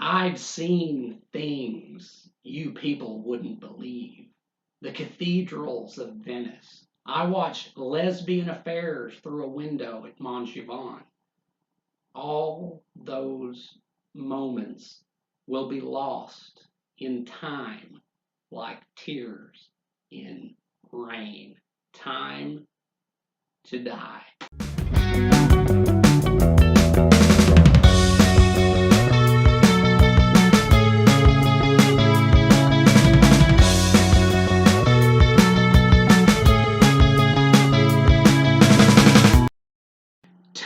I've seen things you people wouldn't believe. The cathedrals of Venice. I watched lesbian affairs through a window at Montauban. All those moments will be lost in time like tears in rain. Time to die.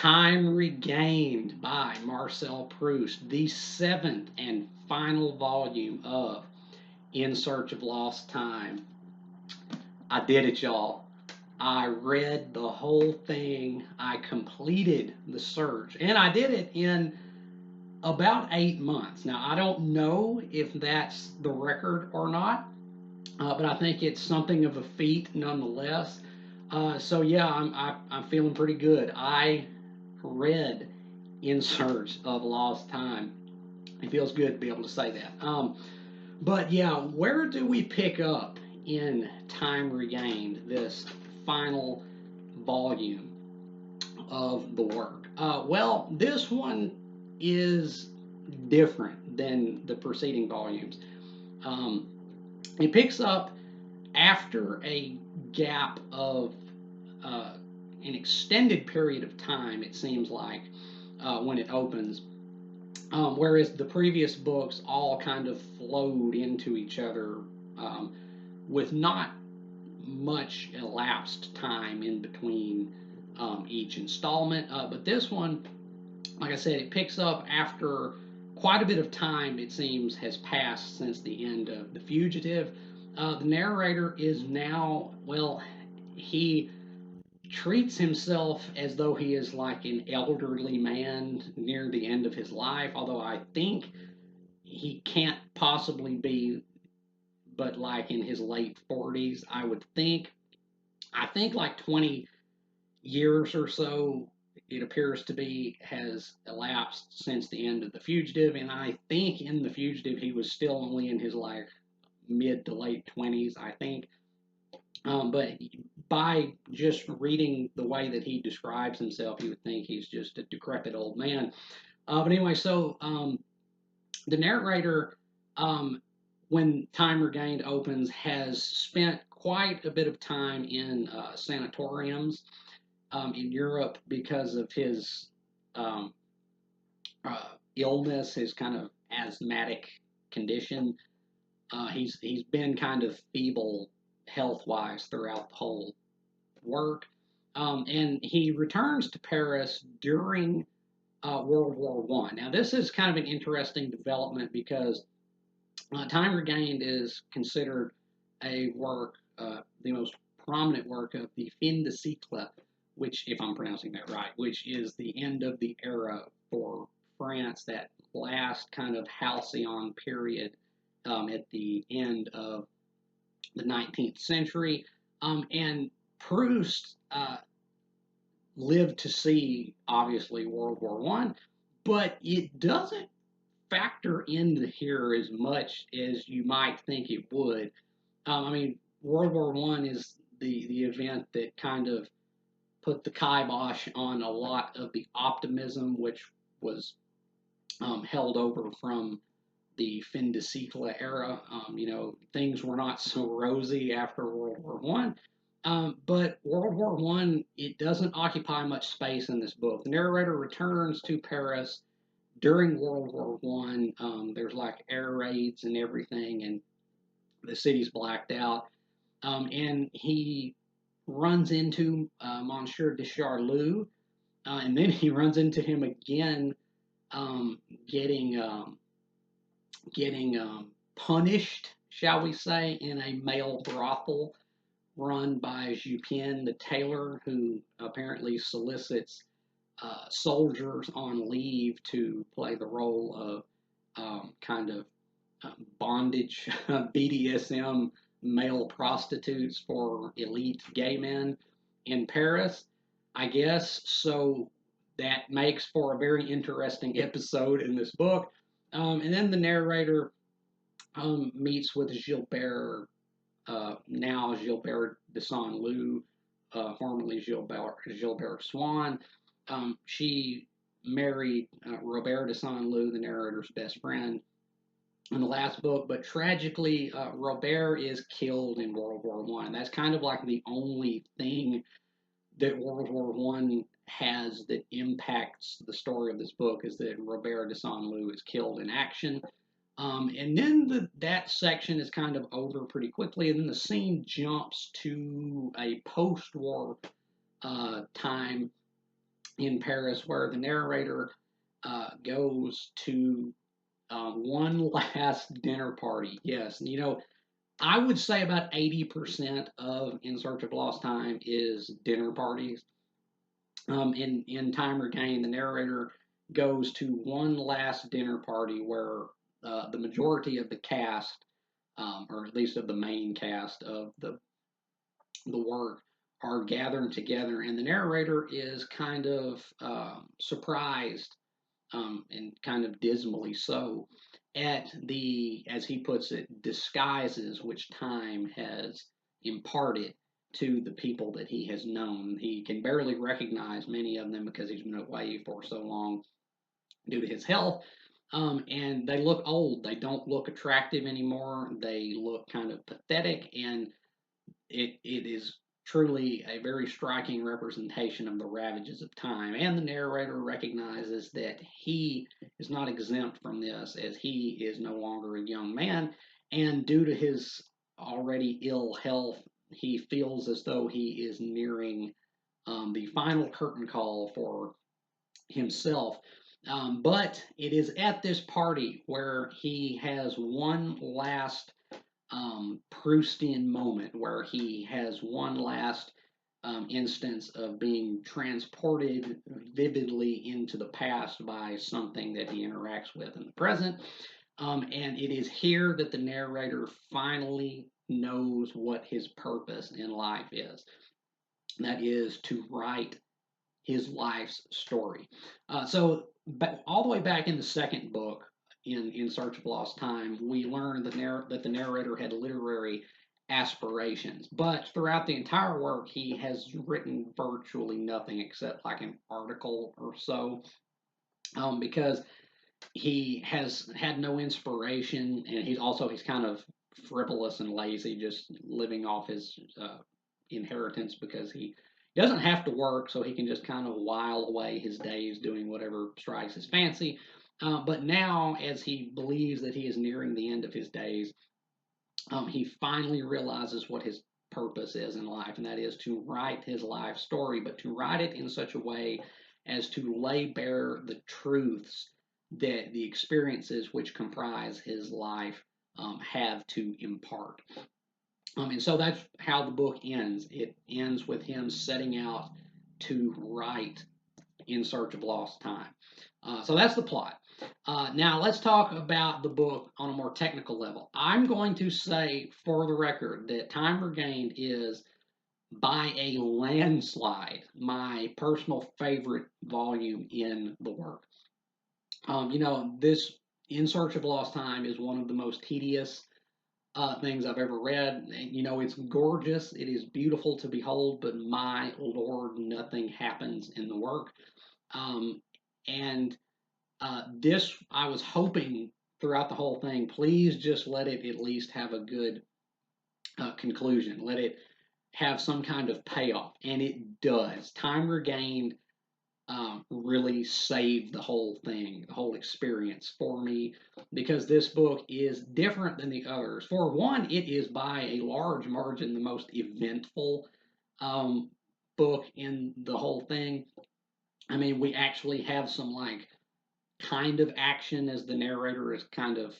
Time Regained by Marcel Proust, the seventh and final volume of In Search of Lost Time. I did it, y'all. I read the whole thing. I completed the search, and I did it in about 8 months. Now, I don't know if that's the record or not, but I think it's something of a feat nonetheless. So yeah, I'm feeling pretty good. I read In Search of Lost Time. It feels good to be able to say that. But yeah, where do we pick up in Time Regained, this final volume of the work? Well, this one is different than the preceding volumes. Um, it picks up after a gap of an extended period of time, it seems like, when it opens. Whereas the previous books all kind of flowed into each other with not much elapsed time in between each installment. But this one, like I said, it picks up after quite a bit of time, it seems, has passed since the end of The Fugitive. The narrator is now, well, he treats himself as though he is like an elderly man near the end of his life, although I think he can't possibly be but like in his late 40s, I would think. I think like 20 years or so, it appears to be, has elapsed since the end of The Fugitive, and I think in The Fugitive he was still only in his like mid to late 20s, I think. But by just reading the way that he describes himself, you would think he's just a decrepit old man. But anyway, so the narrator, um, when Time Regained opens, has spent quite a bit of time in sanatoriums in Europe because of his um, illness, his kind of asthmatic condition. He's been kind of feeble health wise throughout the whole work. And he returns to Paris during World War One. Now, this is kind of an interesting development because Time Regained is considered a work, the most prominent work of the fin de siècle, which, if I'm pronouncing that right, which is the end of the era for France, that last kind of halcyon period at the end of the 19th century. And Proust lived to see, obviously, World War One, but it doesn't factor into here as much as you might think it would. I mean, World War One is the event that kind of put the kibosh on a lot of the optimism which was held over from the fin de siècle era. Things were not so rosy after World War One. But World War One, it doesn't occupy much space in this book. The narrator returns to Paris during World War One. There's like air raids and everything, and the city's blacked out. And he runs into Monsieur de Charlus, and then he runs into him again, um, getting punished, shall we say, in a male brothel run by Jupin the tailor, who apparently solicits soldiers on leave to play the role of kind of bondage, BDSM male prostitutes for elite gay men in Paris, I guess. So that makes for a very interesting episode in this book. And then the narrator meets with Gilbert, now Gilbert de Saint-Loup, formerly Gilbert Swann. She married Robert de Saint-Loup, the narrator's best friend, in the last book, but tragically, Robert is killed in World War One. That's kind of like the only thing that World War One has that impacts the story of this book is that Robert de Saint-Loup is killed in action. And then that section is kind of over pretty quickly, and then the scene jumps to a post-war time in Paris where the narrator goes to one last dinner party. Yes, I would say about 80% of In Search of Lost Time is dinner parties. In Time Regained, the narrator goes to one last dinner party where the majority of the cast, or at least of the main cast of the work, are gathered together, and the narrator is kind of surprised, and kind of dismally so, at the, as he puts it, disguises which time has imparted to the people that he has known. He can barely recognize many of them because he's been away for so long due to his health. And they look old. They don't look attractive anymore. They look kind of pathetic, and it is truly a very striking representation of the ravages of time. And the narrator recognizes that he is not exempt from this, as he is no longer a young man. And due to his already ill health, he feels as though he is nearing the final curtain call for himself. But it is at this party where he has one last Proustian moment where he has one last instance of being transported vividly into the past by something that he interacts with in the present. And it is here that the narrator finally knows what his purpose in life is. That is to write his life's story. All the way back in the second book, in Search of Lost Time, we learn that the narrator had literary aspirations. But throughout the entire work, he has written virtually nothing except like an article or so, because he has had no inspiration, and he's kind of frivolous and lazy, just living off his inheritance because he doesn't have to work, so he can just kind of while away his days doing whatever strikes his fancy. But now, as he believes that he is nearing the end of his days, he finally realizes what his purpose is in life, and that is to write his life story, but to write it in such a way as to lay bare the truths that the experiences which comprise his life have to impart. And so that's how the book ends. It ends with him setting out to write In Search of Lost Time. So that's the plot. Now let's talk about the book on a more technical level. I'm going to say, for the record, that Time Regained is, by a landslide, my personal favorite volume in the work. This In Search of Lost Time is one of the most tedious things I've ever read. It's gorgeous. It is beautiful to behold, but my lord, nothing happens in the work. And this, I was hoping throughout the whole thing, please just let it at least have a good conclusion. Let it have some kind of payoff. And it does. Time Regained really saved the whole thing, the whole experience for me, because this book is different than the others. For one, it is by a large margin the most eventful um, book in the whole thing. I mean, we actually have some like kind of action as the narrator is kind of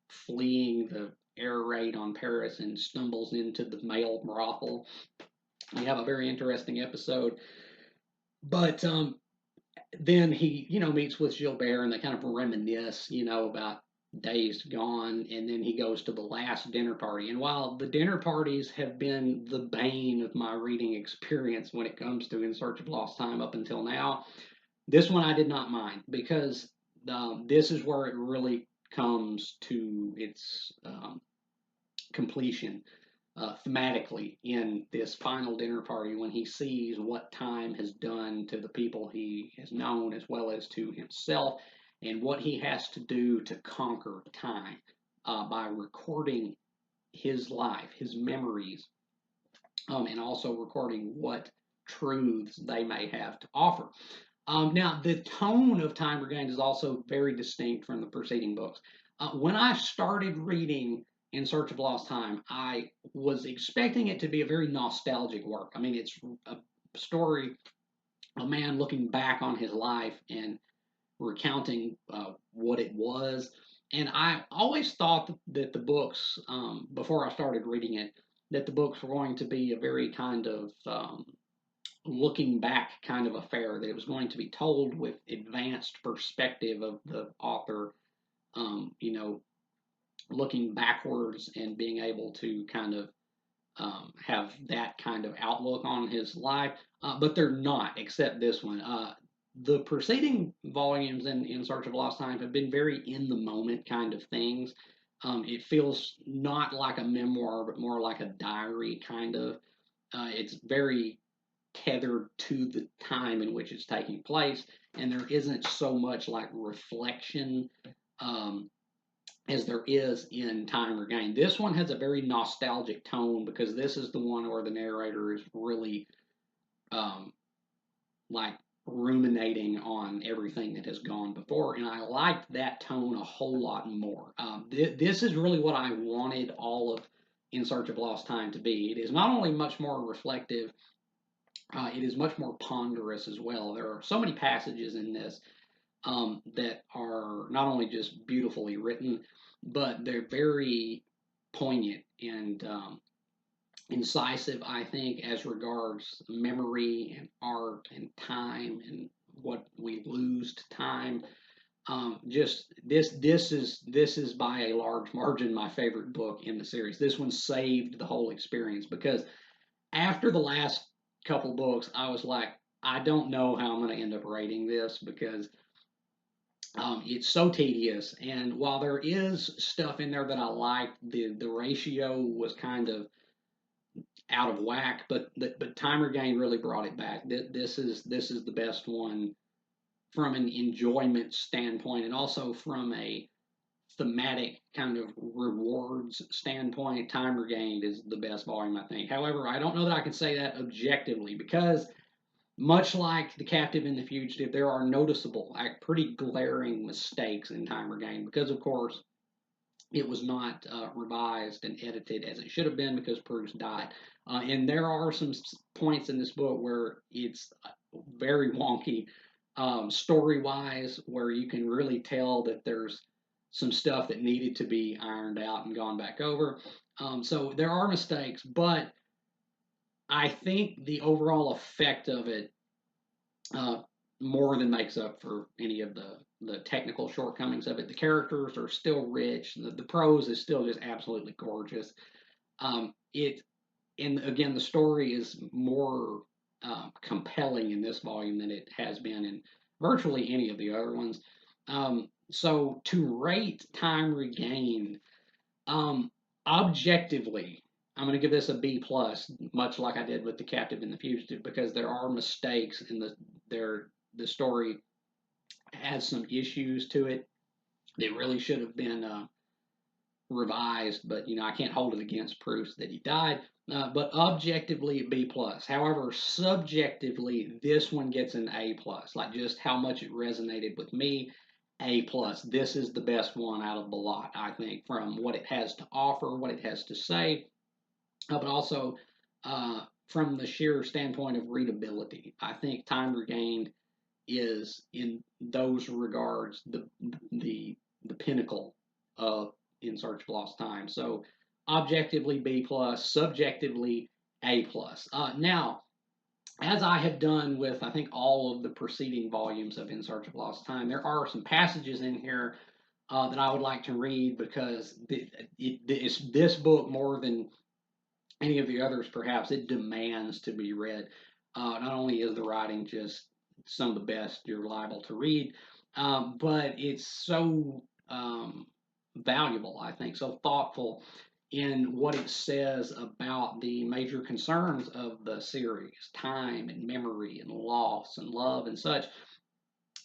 fleeing the air raid on Paris and stumbles into the male brothel. We have a very interesting episode, but then he, meets with Gilbert and they kind of reminisce, about days gone. And then he goes to the last dinner party. And while the dinner parties have been the bane of my reading experience when it comes to In Search of Lost Time up until now, this one I did not mind because this is where it really comes to its completion thematically in this final dinner party when he sees what time has done to the people he has known as well as to himself and what he has to do to conquer time by recording his life, his memories, and also recording what truths they may have to offer. Now, the tone of Time Regained is also very distinct from the preceding books. When I started reading In Search of Lost Time, I was expecting it to be a very nostalgic work. I mean, it's a story, a man looking back on his life and recounting what it was. And I always thought that the books, before I started reading it, that the books were going to be a very kind of looking back kind of affair, that it was going to be told with advanced perspective of the author, you know, looking backwards and being able to kind of have that kind of outlook on his life. But they're not, except this one. The preceding volumes in Search of Lost Time have been very in the moment kind of things. It feels not like a memoir, but more like a diary kind of. It's very tethered to the time in which it's taking place, and there isn't so much like reflection um, as there is in Time Regained. This one has a very nostalgic tone because this is the one where the narrator is really um, like ruminating on everything that has gone before, and I liked that tone a whole lot more. This is really what I wanted all of In Search of Lost Time to be. It is not only much more reflective, it is much more ponderous as well. There are so many passages in this that are not only just beautifully written, but they're very poignant and incisive, I think, as regards memory and art and time and what we lose to time. Just this is by a large margin my favorite book in the series. This one saved the whole experience because after the last couple books, I was like, I don't know how I'm going to end up rating this because it's so tedious. And while there is stuff in there that I liked, the ratio was kind of out of whack. But Time Regained really brought it back. This is the best one from an enjoyment standpoint, and also from a thematic kind of rewards standpoint. Time Regained is the best volume, I think. However, I don't know that I can say that objectively because much like The Captive and the Fugitive, there are noticeable, like pretty glaring mistakes in Time Regained because, of course, it was not revised and edited as it should have been because Proust died. And there are some points in this book where it's very wonky story wise, where you can really tell that there's some stuff that needed to be ironed out and gone back over. So there are mistakes, but I think the overall effect of it uh, more than makes up for any of the technical shortcomings of it. The characters are still rich. The prose is still just absolutely gorgeous. It and again the story is more compelling in this volume than it has been in virtually any of the other ones. So to rate Time Regained, um, objectively, I'm going to give this a B plus, much like I did with The Captive and the Fugitive, because there are mistakes in the story has some issues to it that really should have been revised. But I can't hold it against Proust that he died. But objectively, B plus. However, subjectively, this one gets an A plus. Like just how much it resonated with me, A plus. This is the best one out of the lot, I think, from what it has to offer, what it has to say, but also from the sheer standpoint of readability. I think Time Regained is, in those regards, the pinnacle of In Search of Lost Time. So objectively B plus, subjectively A plus. Now, as I have done with I think all of the preceding volumes of In Search of Lost Time, there are some passages in here that I would like to read because it's this book more than any of the others, perhaps, it demands to be read. Not only is the writing just some of the best you're liable to read, but it's so valuable, I think, so thoughtful in what it says about the major concerns of the series: time and memory and loss and love and such.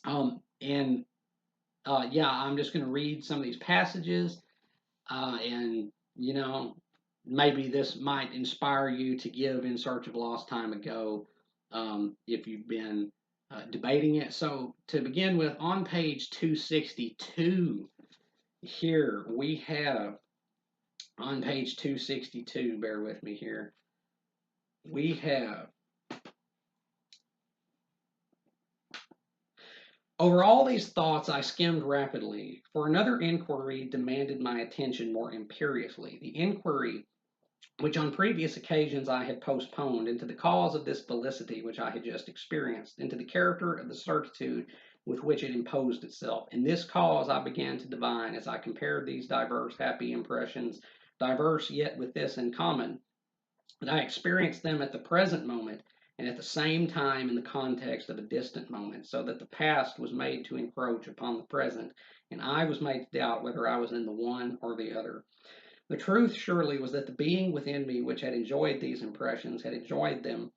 And yeah, I'm just going to read some of these passages, and maybe this might inspire you to give In Search of Lost Time a go, if you've been debating it. So to begin with, on page 262, here we have, on page 262, bear with me here, we have, over all these thoughts I skimmed rapidly, for another inquiry demanded my attention more imperiously. The inquiry which on previous occasions I had postponed, into the cause of this felicity which I had just experienced, into the character of the certitude with which it imposed itself. In this cause I began to divine, as I compared these diverse happy impressions, diverse yet with this in common, that I experienced them at the present moment, and at the same time in the context of a distant moment, so that the past was made to encroach upon the present, and I was made to doubt whether I was in the one or the other. The truth surely was that the being within me which had enjoyed these impressions had enjoyed them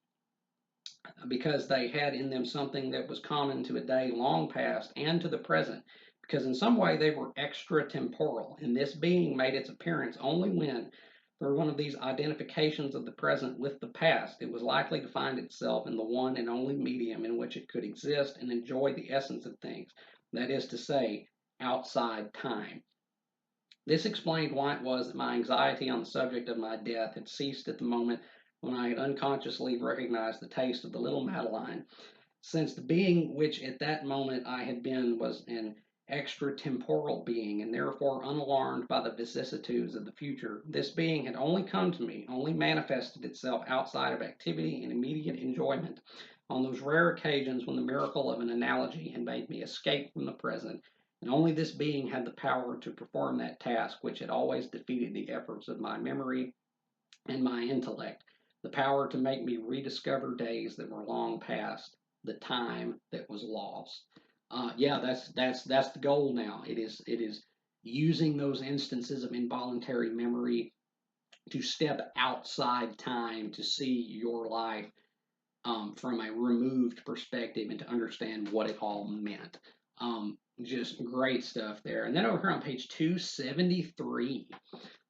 because they had in them something that was common to a day long past and to the present, because in some way they were extratemporal, and this being made its appearance only when, through one of these identifications of the present with the past, it was likely to find itself in the one and only medium in which it could exist and enjoy the essence of things, that is to say, outside time. This explained why it was that my anxiety on the subject of my death had ceased at the moment when I had unconsciously recognized the taste of the little Madeline, since the being which at that moment I had been was an extratemporal being, and therefore unalarmed by the vicissitudes of the future. This being had only come to me, only manifested itself outside of activity and immediate enjoyment, on those rare occasions when the miracle of an analogy had made me escape from the present, and only this being had the power to perform that task which had always defeated the efforts of my memory and my intellect, the power to make me rediscover days that were long past, the time that was lost. Yeah, that's the goal now. It is using those instances of involuntary memory to step outside time to see your life, from a removed perspective, and to understand what it all meant. Just great stuff there. And then over here on page 273,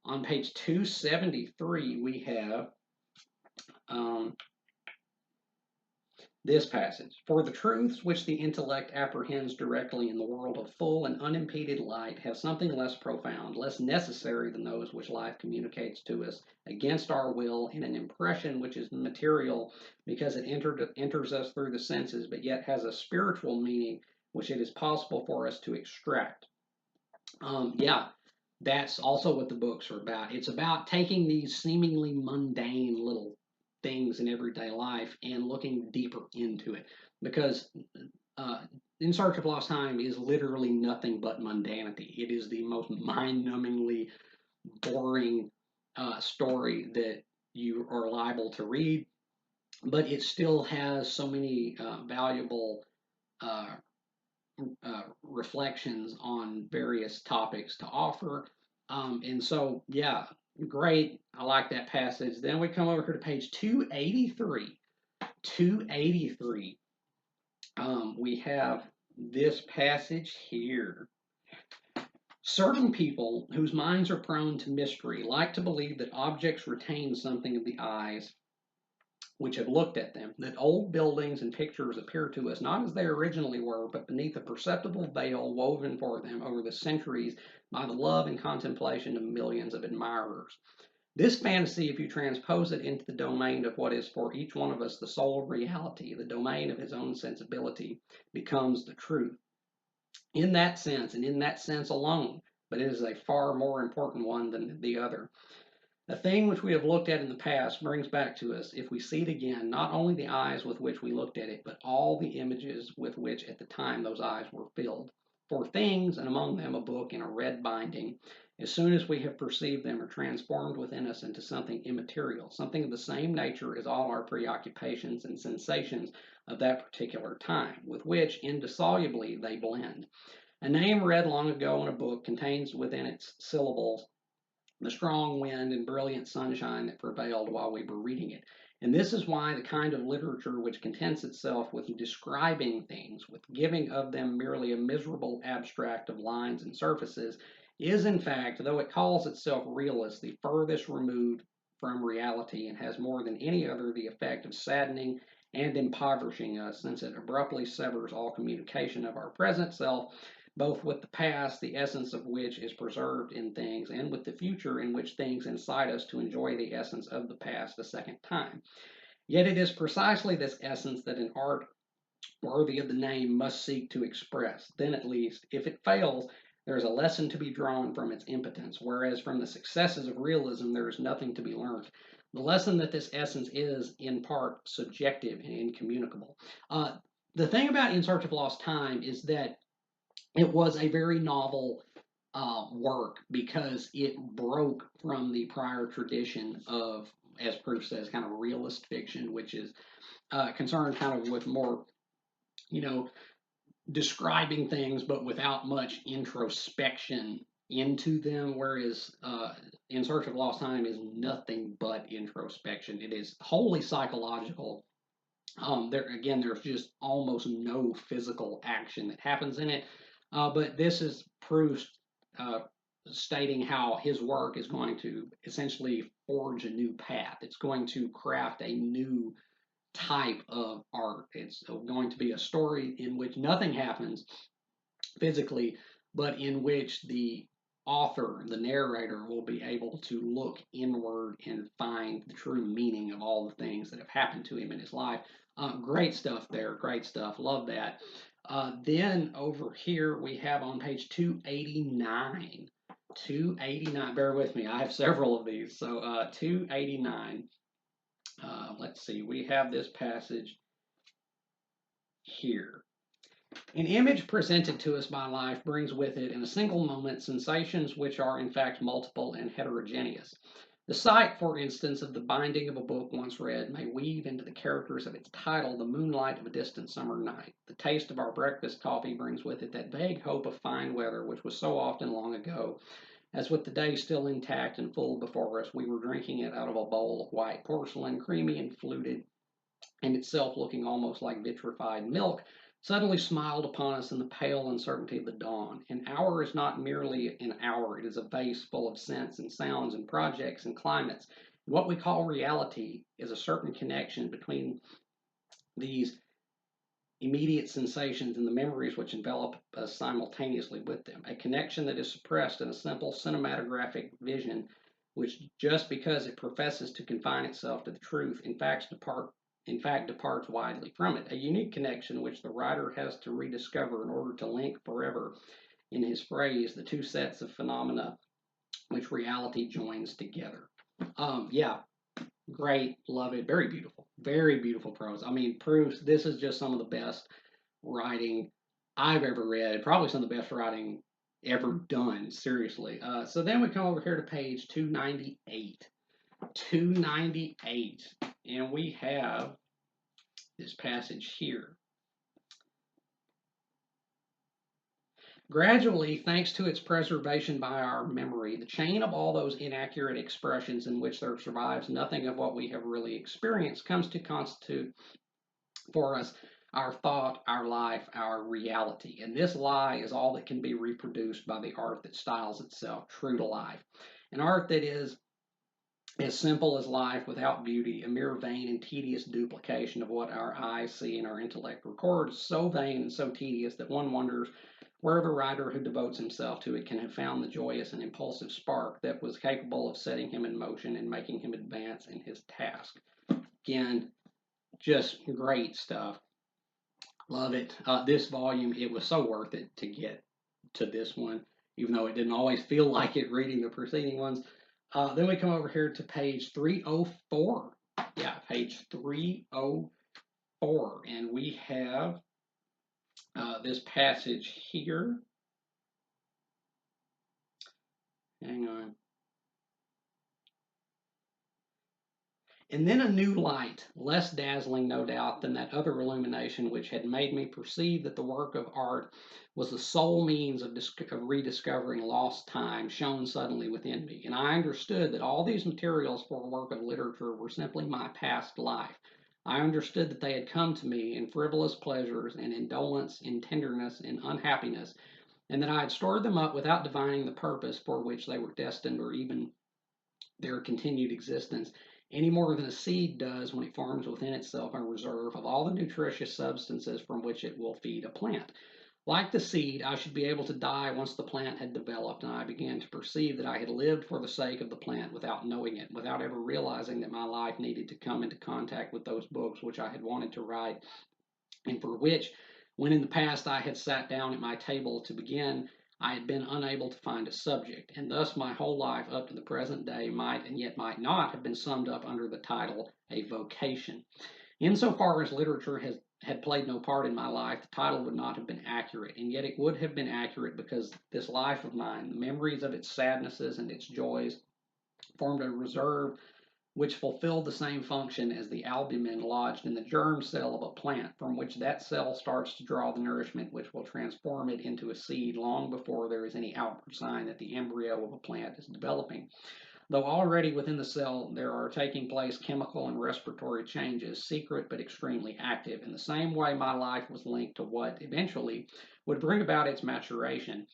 on page 273, we have um, this passage: For the truths which the intellect apprehends directly in the world of full and unimpeded light have something less profound, less necessary than those which life communicates to us against our will in an impression which is material because it enters us through the senses, but yet has a spiritual meaning which it is possible for us to extract. Yeah, that's also what the books are about. It's about taking these seemingly mundane little things in everyday life and looking deeper into it. Because uh, In Search of Lost Time is literally nothing but mundanity. It is the most mind-numbingly boring story that you are liable to read, but it still has so many valuable uh, reflections on various topics to offer. And so, yeah, great. I like that passage. Then we come over here to page 283. 283. We have this passage here. Certain people whose minds are prone to mystery like to believe that objects retain something of the eyes which have looked at them, that old buildings and pictures appear to us not as they originally were, but beneath a perceptible veil woven for them over the centuries by the love and contemplation of millions of admirers. This fantasy, if you transpose it into the domain of what is for each one of us the sole reality, the domain of his own sensibility, becomes the truth. In that sense, and in that sense alone, but it is a far more important one than the other. A thing which we have looked at in the past brings back to us, if we see it again, not only the eyes with which we looked at it, but all the images with which at the time those eyes were filled. For things, and among them a book in a red binding, as soon as we have perceived them, are transformed within us into something immaterial, something of the same nature as all our preoccupations and sensations of that particular time, with which indissolubly they blend. A name read long ago in a book contains within its syllables the strong wind and brilliant sunshine that prevailed while we were reading it. And this is why the kind of literature which contents itself with describing things, with giving of them merely a miserable abstract of lines and surfaces, is in fact, though it calls itself realist, the furthest removed from reality, and has more than any other the effect of saddening and impoverishing us, since it abruptly severs all communication of our present self, both with the past, the essence of which is preserved in things, and with the future, in which things incite us to enjoy the essence of the past a second time. Yet it is precisely this essence that an art worthy of the name must seek to express. Then, at least, if it fails, there is a lesson to be drawn from its impotence, whereas from the successes of realism there is nothing to be learnt. The lesson that this essence is, in part, subjective and incommunicable. The thing about In Search of Lost Time is that it was a very novel work because it broke from the prior tradition of, as Proust says, kind of realist fiction, which is concerned kind of with more, you know, describing things but without much introspection into them, whereas In Search of Lost Time is nothing but introspection. It is wholly psychological. There's just almost no physical action that happens in it. But this is Proust uh, stating how his work is going to essentially forge a new path. It's going to craft a new type of art. It's going to be a story in which nothing happens physically, but in which the author, the narrator, will be able to look inward and find the true meaning of all the things that have happened to him in his life. Great stuff there. Great stuff. Love that. Then over here we have on page 289. 289. Bear with me. I have several of these. So 289. Let's see. We have this passage here. An image presented to us by life brings with it, in a single moment, sensations which are in fact multiple and heterogeneous. The sight, for instance, of the binding of a book once read may weave into the characters of its title the moonlight of a distant summer night. The taste of our breakfast coffee brings with it that vague hope of fine weather which was so often long ago, as with the day still intact and full before us, we were drinking it out of a bowl of white porcelain, creamy and fluted, and itself looking almost like vitrified milk, suddenly smiled upon us in the pale uncertainty of the dawn. An hour is not merely an hour, it is a vase full of scents and sounds and projects and climates. What we call reality is a certain connection between these immediate sensations and the memories which envelop us simultaneously with them. A connection that is suppressed in a simple cinematographic vision, which, just because it professes to confine itself to the truth, in fact departs widely from it. A unique connection which the writer has to rediscover in order to link forever, in his phrase, the two sets of phenomena which reality joins together. Yeah, great, love it, very beautiful prose. I mean, Proust, this is just some of the best writing I've ever read, probably some of the best writing ever done, seriously. So then we come over here to page 298. 298, and we have this passage here. Gradually, thanks to its preservation by our memory, the chain of all those inaccurate expressions in which there survives nothing of what we have really experienced comes to constitute for us our thought, our life, our reality. And this lie is all that can be reproduced by the art that styles itself true to life. An art that is as simple as life without beauty, a mere vain and tedious duplication of what our eyes see and our intellect records, so vain and so tedious that one wonders where the writer who devotes himself to it can have found the joyous and impulsive spark that was capable of setting him in motion and making him advance in his task. Again, just great stuff. Love it. This volume, it was so worth it to get to this one, even though it didn't always feel like it reading the preceding ones. Then we come over here to page 304. Yeah, page 304. And we have this passage here. Hang on. And then a new light, less dazzling, no doubt, than that other illumination which had made me perceive that the work of art was the sole means of rediscovering lost time, shone suddenly within me. And I understood that all these materials for a work of literature were simply my past life. I understood that they had come to me in frivolous pleasures and indolence, in tenderness, in unhappiness, and that I had stored them up without divining the purpose for which they were destined or even their continued existence, any more than a seed does when it forms within itself a reserve of all the nutritious substances from which it will feed a plant. Like the seed, I should be able to die once the plant had developed, and I began to perceive that I had lived for the sake of the plant without knowing it, without ever realizing that my life needed to come into contact with those books which I had wanted to write, and for which, when in the past I had sat down at my table to begin, I had been unable to find a subject, and thus my whole life up to the present day might and yet might not have been summed up under the title A Vocation. Insofar as literature had played no part in my life, the title would not have been accurate, and yet it would have been accurate because this life of mine, the memories of its sadnesses and its joys, formed a reserve which fulfilled the same function as the albumin lodged in the germ cell of a plant, from which that cell starts to draw the nourishment which will transform it into a seed long before there is any outward sign that the embryo of a plant is developing. Though already within the cell there are taking place chemical and respiratory changes, secret but extremely active. In the same way, my life was linked to what eventually would bring about its maturation.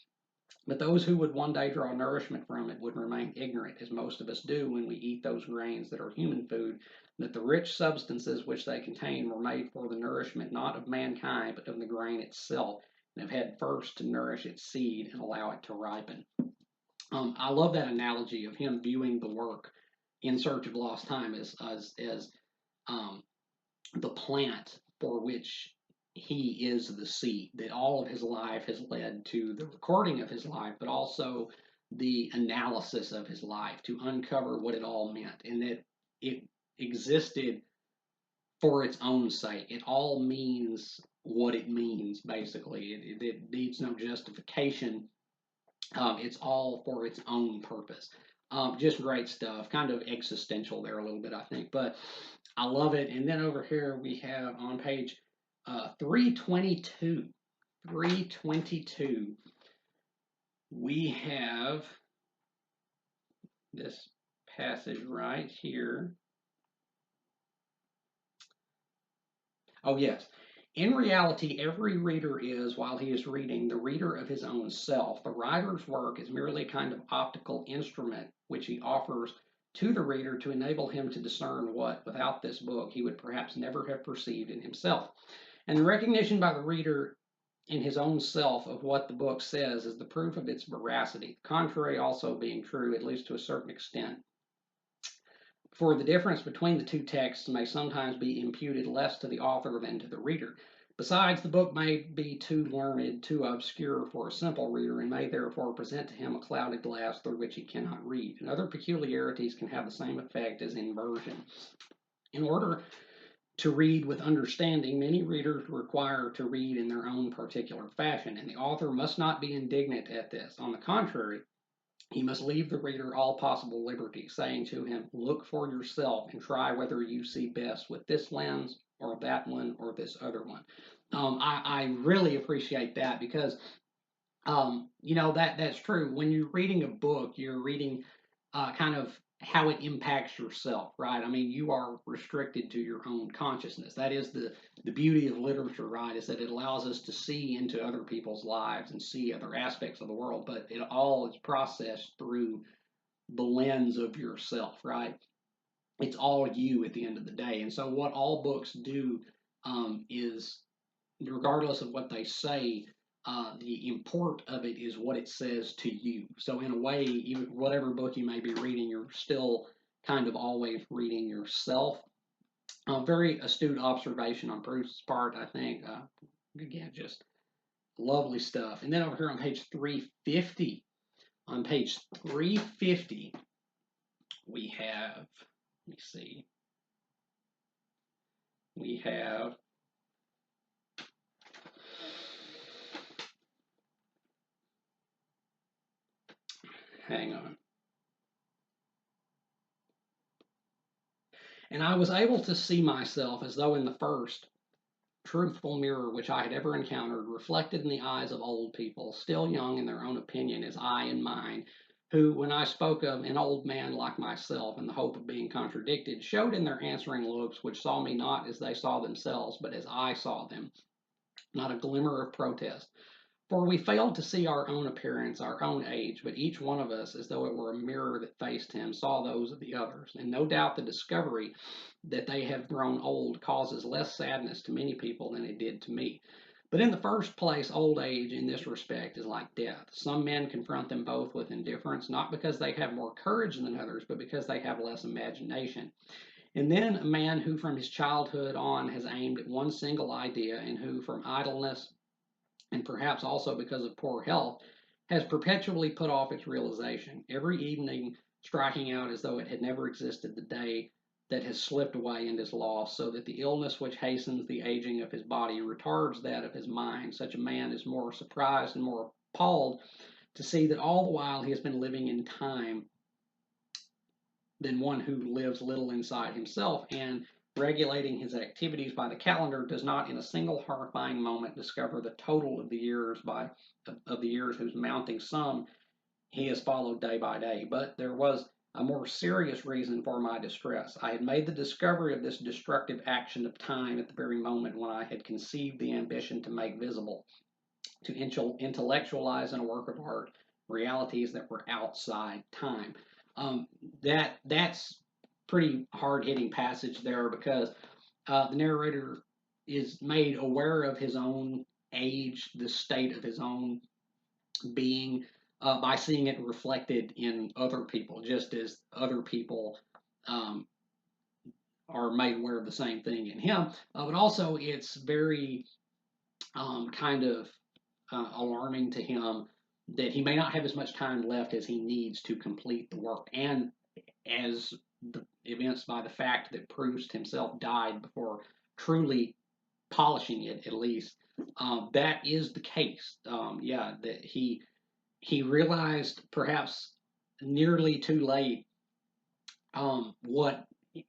But those who would one day draw nourishment from it would remain ignorant, as most of us do when we eat those grains that are human food, that the rich substances which they contain were made for the nourishment not of mankind, but of the grain itself, and have had first to nourish its seed and allow it to ripen. I love that analogy of him viewing the work in search of lost time as um, the plant for which he is the seed, that all of his life has led to the recording of his life, but also the analysis of his life to uncover what it all meant, and that it existed for its own sake. It all means what it means, basically. It needs no justification. It's all for its own purpose. Just great stuff. Kind of existential there a little bit, I think, but I love it. And then over here we have on page 322. 322. We have this passage right here. Oh, yes. In reality, every reader is, while he is reading, the reader of his own self. The writer's work is merely a kind of optical instrument which he offers to the reader to enable him to discern what, without this book, he would perhaps never have perceived in himself. And the recognition by the reader in his own self of what the book says is the proof of its veracity, the contrary also being true, at least to a certain extent. For the difference between the two texts may sometimes be imputed less to the author than to the reader. Besides, the book may be too learned, too obscure for a simple reader, and may therefore present to him a clouded glass through which he cannot read. And other peculiarities can have the same effect as inversion. In order to read with understanding, many readers require to read in their own particular fashion, and the author must not be indignant at this. On the contrary, he must leave the reader all possible liberty, saying to him, look for yourself and try whether you see best with this lens or that one or this other one. I really appreciate that because that's true. When you're reading a book, you're reading kind of how it impacts yourself, right? I mean, you are restricted to your own consciousness. That is the beauty of literature, right? Is that it allows us to see into other people's lives and see other aspects of the world, but it all is processed through the lens of yourself, right? It's all you at the end of the day. And so, what all books do is, regardless of what they say, the import of it is what it says to you. So in a way, whatever book you may be reading, you're still kind of always reading yourself. Very astute observation on Proust's part, I think. Again, just lovely stuff. And then over here on page 350, we have, let me see, we have Hang on. And I was able to see myself as though in the first truthful mirror which I had ever encountered, reflected in the eyes of old people, still young in their own opinion as I in mine, who, when I spoke of an old man like myself in the hope of being contradicted, showed in their answering looks which saw me not as they saw themselves, but as I saw them, not a glimmer of protest. For we failed to see our own appearance, our own age, but each one of us, as though it were a mirror that faced him, saw those of the others. And no doubt the discovery that they have grown old causes less sadness to many people than it did to me. But in the first place, old age in this respect is like death. Some men confront them both with indifference, not because they have more courage than others, but because they have less imagination. And then a man who from his childhood on has aimed at one single idea and who from idleness and perhaps also because of poor health, has perpetually put off its realization, every evening striking out as though it had never existed the day that has slipped away and is lost, so that the illness which hastens the aging of his body retards that of his mind. Such a man is more surprised and more appalled to see that all the while he has been living in time than one who lives little inside himself and regulating his activities by the calendar does not in a single horrifying moment discover the total of the years whose mounting sum he has followed day by day. But there was a more serious reason for my distress. I had made the discovery of this destructive action of time at the very moment when I had conceived the ambition to make visible, to intellectualize in a work of art realities that were outside time. That's pretty hard hitting passage there because the narrator is made aware of his own age, the state of his own being, by seeing it reflected in other people, just as other people um, are made aware of the same thing in him. But also, it's very kind of alarming to him that he may not have as much time left as he needs to complete the work, and as evinced by the fact that Proust himself died before truly polishing it, at least. That is the case. Yeah, that he realized perhaps nearly too late what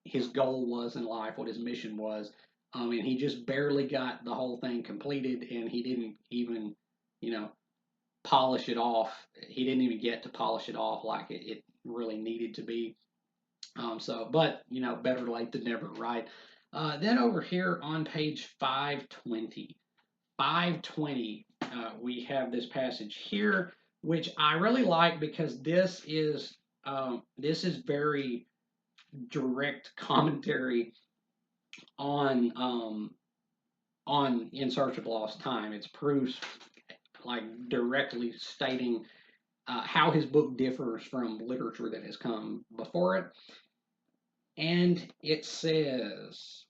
his goal was in life, what his mission was, and he just barely got the whole thing completed, and he didn't even, you know, polish it off. He didn't even get to polish it off like it really needed to be. But better late than never, right? Then over here on page 520, 520, we have this passage here, which I really like because this is very direct commentary on In Search of Lost Time. It's Proust like directly stating how his book differs from literature that has come before it. And it says,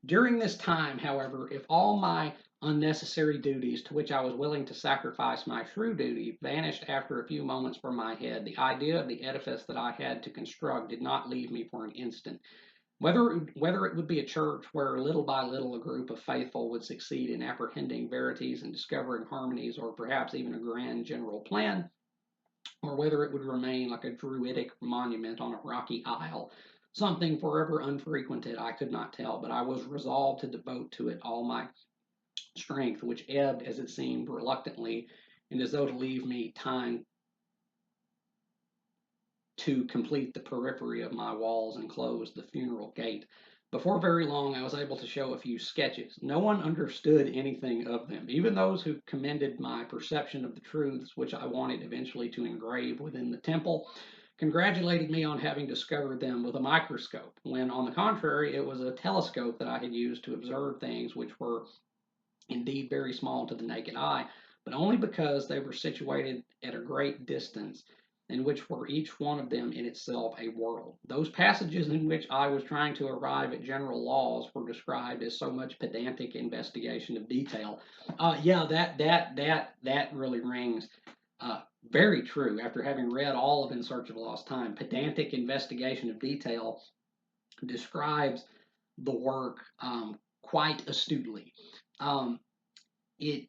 during this time, however, if all my unnecessary duties to which I was willing to sacrifice my true duty vanished after a few moments from my head, the idea of the edifice that I had to construct did not leave me for an instant. Whether it would be a church where little by little a group of faithful would succeed in apprehending verities and discovering harmonies, or perhaps even a grand general plan, or whether it would remain like a druidic monument on a rocky isle, something forever unfrequented, I could not tell, but I was resolved to devote to it all my strength, which ebbed, as it seemed, reluctantly, and as though to leave me time to complete the periphery of my walls and close the funeral gate. Before very long, I was able to show a few sketches. No one understood anything of them. Even those who commended my perception of the truths which I wanted eventually to engrave within the temple congratulated me on having discovered them with a microscope, when, on the contrary, it was a telescope that I had used to observe things which were indeed very small to the naked eye, but only because they were situated at a great distance, and which were each one of them in itself a world. Those passages in which I was trying to arrive at general laws were described as so much pedantic investigation of detail. Yeah, that really rings very true. After having read all of In Search of Lost Time, pedantic investigation of detail describes the work quite astutely. Um, it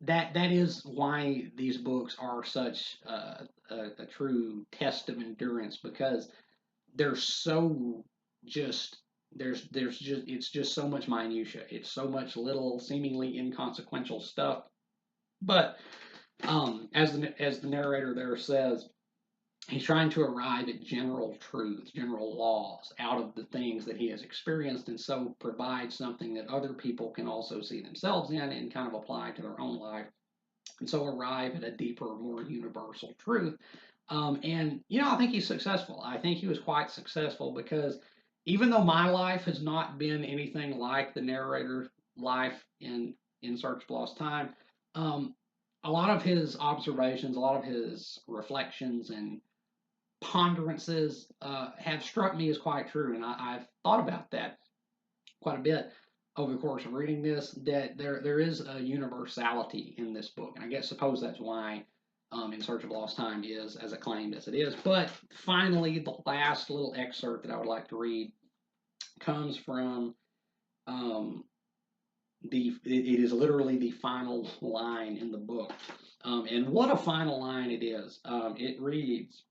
that is why these books are such a true test of endurance, because they're so just there's just it's just so much minutia. It's so much little seemingly inconsequential stuff, but as the narrator there says, he's trying to arrive at general truths, general laws out of the things that he has experienced, and so provide something that other people can also see themselves in and kind of apply to their own life, and so arrive at a deeper, more universal truth. And I think he's successful. I think he was quite successful, because even though my life has not been anything like the narrator's life in Search of Lost Time, um, a lot of his observations, a lot of his reflections and ponderances have struck me as quite true, and I've thought about that quite a bit over the course of reading this. That there is a universality in this book, and suppose that's why In Search of Lost Time is as acclaimed as it is. But finally, the last little excerpt that I would like to read comes from it is literally the final line in the book, and what a final line it is. It reads.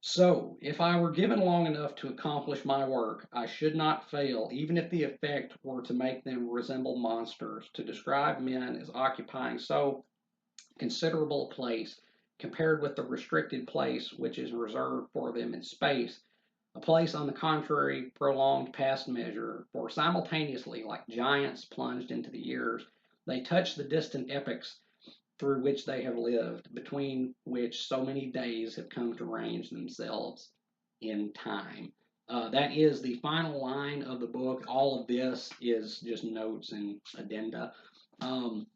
So, if I were given long enough to accomplish my work, I should not fail, even if the effect were to make them resemble monsters, to describe men as occupying so considerable a place compared with the restricted place which is reserved for them in space, a place, on the contrary, prolonged past measure, for simultaneously, like giants plunged into the years, they touch the distant epochs through which they have lived, between which so many days have come to range themselves in time. That is the final line of the book. All of this is just notes and addenda. Um,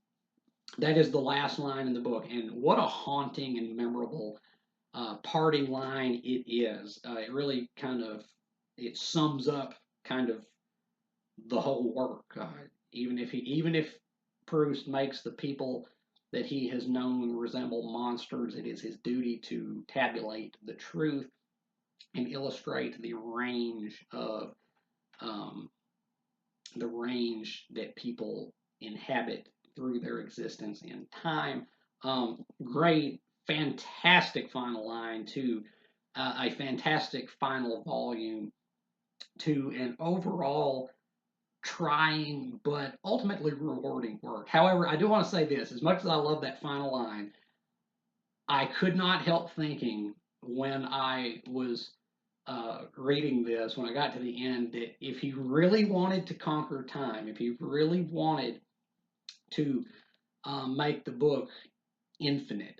that is the last line in the book, and what a haunting and memorable parting line it is. It really it sums up kind of the whole work. Even if Proust makes the people that he has known resemble monsters, it is his duty to tabulate the truth and illustrate um, the range that people inhabit through their existence in time. Great, fantastic final line to a fantastic final volume to an overall trying but ultimately rewarding work. However, I do want to say this: as much as I love that final line, I could not help thinking when I was reading this, when I got to the end, that if he really wanted to conquer time, if he really wanted to make the book infinite,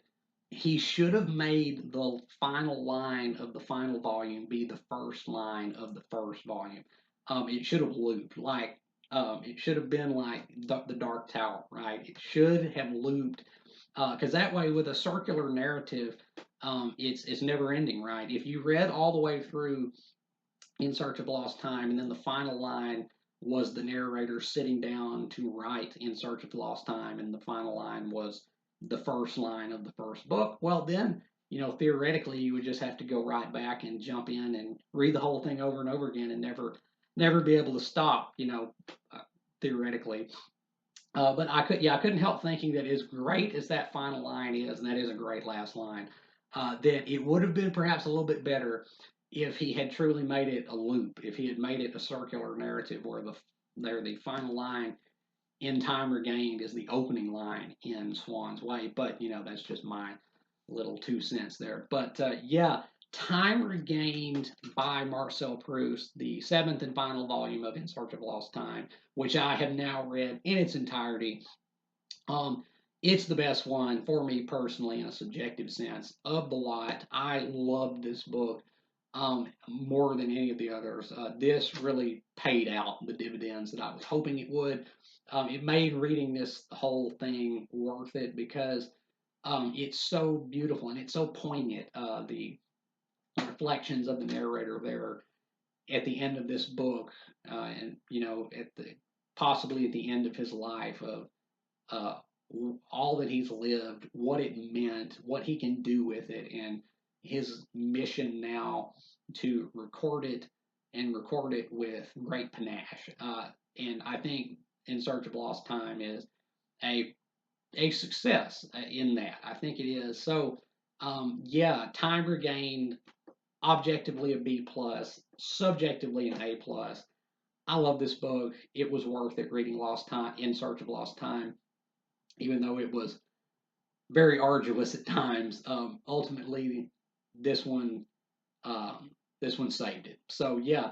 he should have made the final line of the final volume be the first line of the first volume. It should have looped it should have been like the Dark Tower, right? It should have looped, because that way, with a circular narrative, it's never ending, right? If you read all the way through In Search of Lost Time, and then the final line was the narrator sitting down to write In Search of Lost Time, and the final line was the first line of the first book, well, then, theoretically, you would just have to go right back and jump in and read the whole thing over and over again, and never be able to stop, theoretically. But I couldn't help thinking that as great as that final line is, and that is a great last line, that it would have been perhaps a little bit better if he had truly made it a loop, if he had made it a circular narrative where the final line in Time Regained is the opening line in Swan's Way. But that's just my little 2 cents there. But yeah, Time Regained by Marcel Proust, the seventh and final volume of In Search of Lost Time, which I have now read in its entirety. Um, it's the best one for me personally, in a subjective sense, of the lot. I loved this book more than any of the others. This really paid out the dividends that I was hoping it would. It made reading this whole thing worth it, because it's so beautiful and it's so poignant. The reflections of the narrator there at the end of this book, and at the possibly at the end of his life, of uh, all that he's lived, what it meant, what he can do with it, and his mission now to record it with great panache. And I think In Search of Lost Time is a a success in that. I think it is. So, yeah, time regained, objectively a B plus, subjectively an A plus. I love this book. It was worth it reading Lost Time, In Search of Lost Time, even though it was very arduous at times. Ultimately, this one um, this one saved it. So yeah,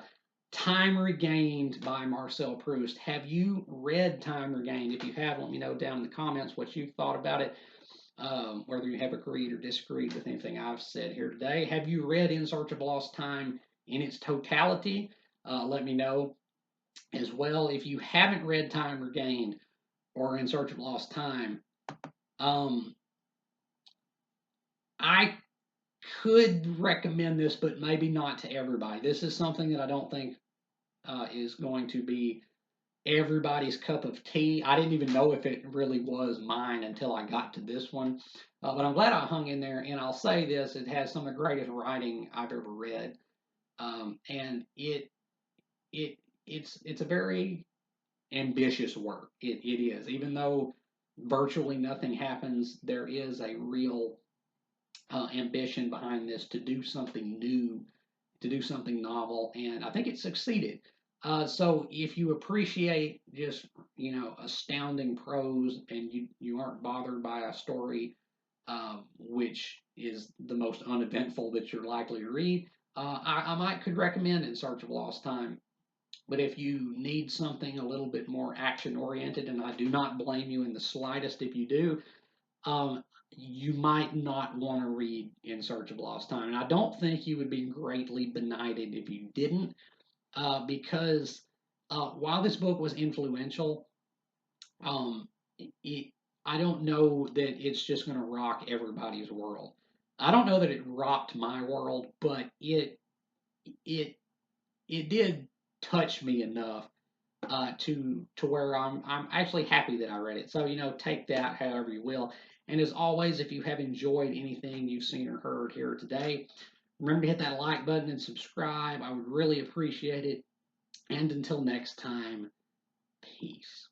Time Regained by Marcel Proust. Have you read Time Regained? If you have, let me know down in the comments what you thought about it. Whether you have agreed or disagreed with anything I've said here today. Have you read In Search of Lost Time in its totality? Let me know as well. If you haven't read Time Regained or In Search of Lost Time, um, I could recommend this, but maybe not to everybody. This is something that I don't think is going to be everybody's cup of tea. I didn't even know if it really was mine until I got to this one. But I'm glad I hung in there. And I'll say this: it has some of the greatest writing I've ever read, and it it's a very ambitious work. It is, even though virtually nothing happens, there is a real ambition behind this to do something new, to do something novel, and I think it succeeded. So if you appreciate just astounding prose and you aren't bothered by a story which is the most uneventful that you're likely to read, I might could recommend In Search of Lost Time. But if you need something a little bit more action oriented, and I do not blame you in the slightest if you do, um, you might not want to read In Search of Lost Time. And I don't think you would be greatly benighted if you didn't, because while this book was influential, um, it, I don't know that it's just going to rock everybody's world. I don't know that it rocked my world, but it it did touch me enough to where I'm actually happy that I read it. So take that however you will. And as always, if you have enjoyed anything you've seen or heard here today, remember to hit that like button and subscribe. I would really appreciate it. And until next time, peace.